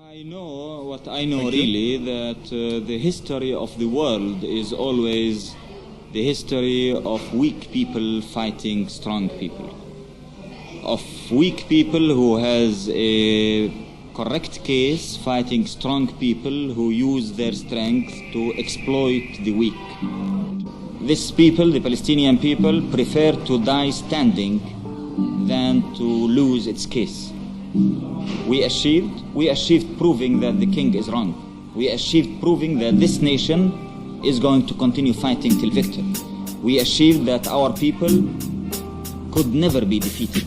What I know really, that the history of the world is always the history of weak people fighting strong people, of weak people who has a correct case fighting strong people who use their strength to exploit the weak. These people, the Palestinian people, prefer to die standing than to lose its case. We achieved proving that the king is wrong. We achieved proving that this nation is going to continue fighting till victory. We achieved that our people could never be defeated.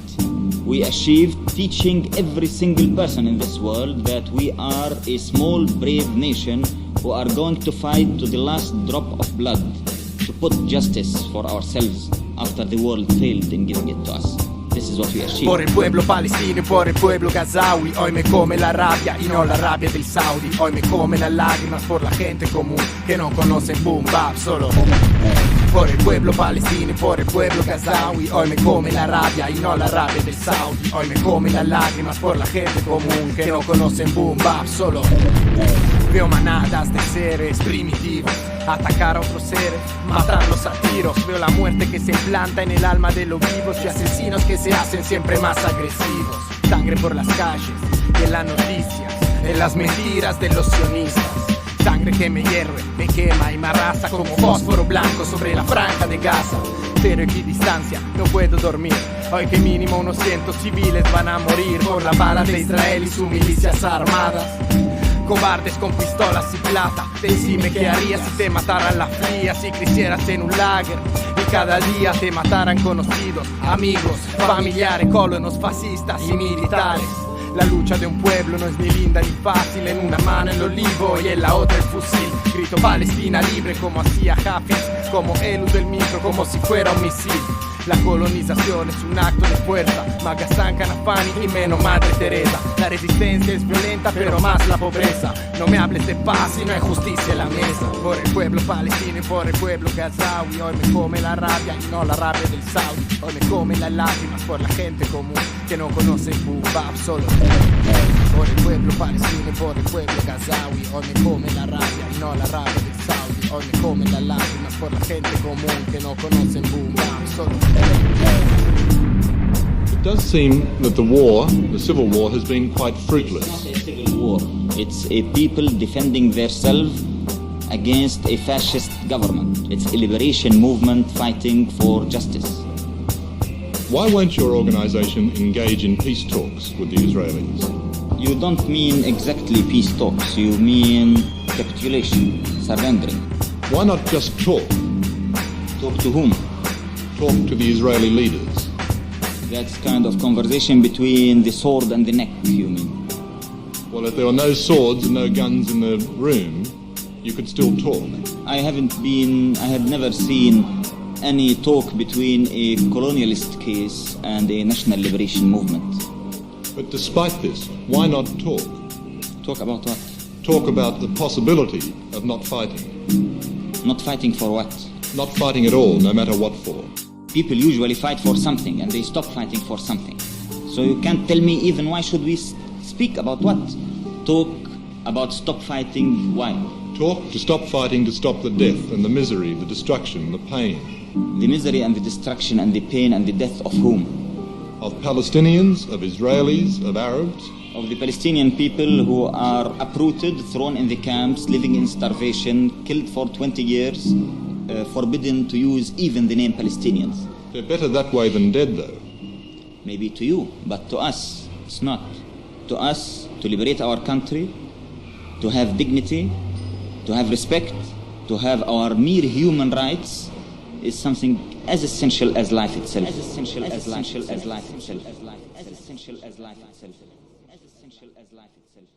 We achieved teaching every single person in this world that we are a small, brave nation who are going to fight to the last drop of blood to put justice for ourselves after the world failed in giving it to us. This is what we achieved. Por el pueblo palestino y por el pueblo gazawi, hoy me come la rabia y no la rabia del Saudi. Hoy me come las lágrimas por la gente común que no conocen boom bap, solo por el pueblo palestino y por el pueblo gazawi, hoy me come la rabia y no la rabia del Saudi. Hoy me come las lágrimas por la gente común que no conocen boom bap, solo veo manadas de seres primitivos atacar a otros seres, matarlos a tiros. Veo la muerte que se implanta en el alma de los vivos y asesinos que se hacen siempre más agresivos. Sangre por las calles, en las noticias, en las mentiras de los sionistas. Sangre que me hierve, me quema y me arrasa como fósforo blanco sobre la franja de Gaza. Pero equidistancia, no puedo dormir. Hoy que mínimo unos 100 civiles van a morir por la bala de Israel y sus milicias armadas. Cobardes con pistolas y plata. Decime qué harías si te mataran las frías, si crecieras en un lager y cada día te mataran conocidos, amigos, familiares, colonos, fascistas y militares. La lucha de un pueblo no es ni linda ni fácil. En una mano el olivo y en la otra el fusil. Grito Palestina libre como hacía Hafiz, como el del micro, como si fuera un misil. La colonización es un acto de fuerza, más Kanafani y menos Madre Teresa. La resistencia es violenta, pero más la pobreza. No me hables de paz y no hay justicia en la mesa. Por el pueblo palestino y por el pueblo gazawi, hoy me come la rabia y no la rabia del Saudi. Hoy me come las lágrimas por la gente común que no conoce boom bap, solo por el pueblo palestino y por el pueblo gazawi. Hoy me come la rabia y no la rabia del Saudi. Hoy me come las lágrimas por la gente común que no conocen boom bap, solo. It does seem that the civil war, has been quite fruitless. It's not a civil war. It's a people defending themselves against a fascist government. It's a liberation movement fighting for justice. Why won't your organization engage in peace talks with the Israelis? You don't mean exactly peace talks. You mean capitulation, surrendering. Why not just talk? Talk to whom? Talk to the Israeli leaders. That's kind of conversation between the sword and the neck, you mean? Well, if there were no swords and no guns in the room, you could still talk. I had never seen any talk between a colonialist case and a national liberation movement. But despite this, why not talk? Talk about what? Talk about the possibility of not fighting. Not fighting for what? Not fighting at all, no matter what for. People usually fight for something and they stop fighting for something. So you can't tell me even why should we speak about what? Talk about stop fighting, why? Talk to stop fighting, to stop the death and the misery, the destruction, the pain. The misery and the destruction and the pain and the death of whom? Of Palestinians, of Israelis, of Arabs. Of the Palestinian people who are uprooted, thrown in the camps, living in starvation, killed for 20 years, forbidden to use even the name Palestinians. They're better that way than dead, though. Maybe to you, but to us, it's not. To us, to liberate our country, to have dignity, to have respect, to have our mere human rights is something as essential as life itself. As essential as life itself. As essential as life itself. As essential as life itself. As essential as life itself.